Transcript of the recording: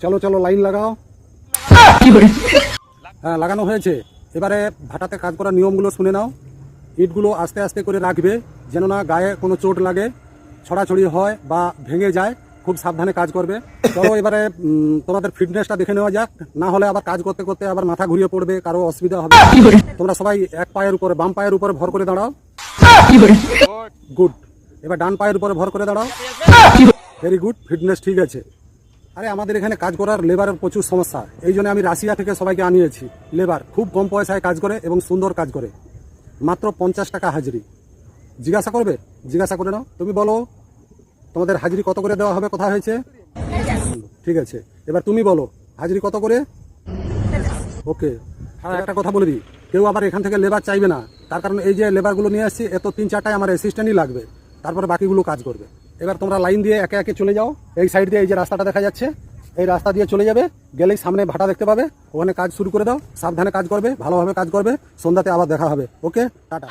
চলো চলো লাইন লাগাও। হ্যাঁ লাগানো হয়েছে। এবারে ভাটাতে কাজ করার নিয়মগুলো শুনে নাও। ইটগুলো আস্তে আস্তে করে রাখবে, যেন না গায়ে কোনো চোট লাগে, ছড়াছড়ি হয় বা ভেঙে যায়। খুব সাবধানে কাজ করবে। চলো এবারে তোমাদের ফিটনেসটা দেখে নেওয়া যাক, না হলে আবার কাজ করতে করতে আবার মাথা ঘুরিয়ে পড়বে, কারো অসুবিধা হবে। তোমরা সবাই এক পায়ের উপরে, বাম পায়ের উপরে ভর করে দাঁড়াও। গুড। এবার ডান পায়ের উপরে ভর করে দাঁড়াও। ভেরি গুড, ফিটনেস ঠিক আছে। আরে আমাদের এখানে কাজ করার লেবারের প্রচুর সমস্যা, এই জন্য আমি রাশিয়া থেকে সবাইকে আনিয়েছি। লেবার খুব কম পয়সায় কাজ করে এবং সুন্দর কাজ করে, মাত্র 50 টাকা হাজিরি। জিজ্ঞাসা করবে? জিজ্ঞাসা করে নাও। তুমি বলো তোমাদের হাজিরি কত করে দেওয়া হবে, কথা হয়েছে? ঠিক আছে, এবার তুমি বলো হাজিরি কত করে? ওকে। আর একটা কথা বলে দিই, কেউ আবার এখান থেকে লেবার চাইবে না, তার কারণ এই যে লেবারগুলো নিয়ে আসছি, এত 3-4টাই আমার অ্যাসিস্ট্যান্টই লাগবে, তারপরে বাকিগুলো কাজ করবে। এবার তোমরা লাইন দিয়ে একে একে চলে যাও। এই সাইড দিয়ে এই যে রাস্তাটা দেখা যাচ্ছে, এই রাস্তা দিয়ে চলে যাবে, গেলেই সামনে ভাটা দেখতে পাবে, ওখানে কাজ শুরু করে দাও। সাবধানে কাজ করবে, ভালোভাবে কাজ করবে, সন্ধ্যাতে আবার দেখা হবে। ওকে, টাটা।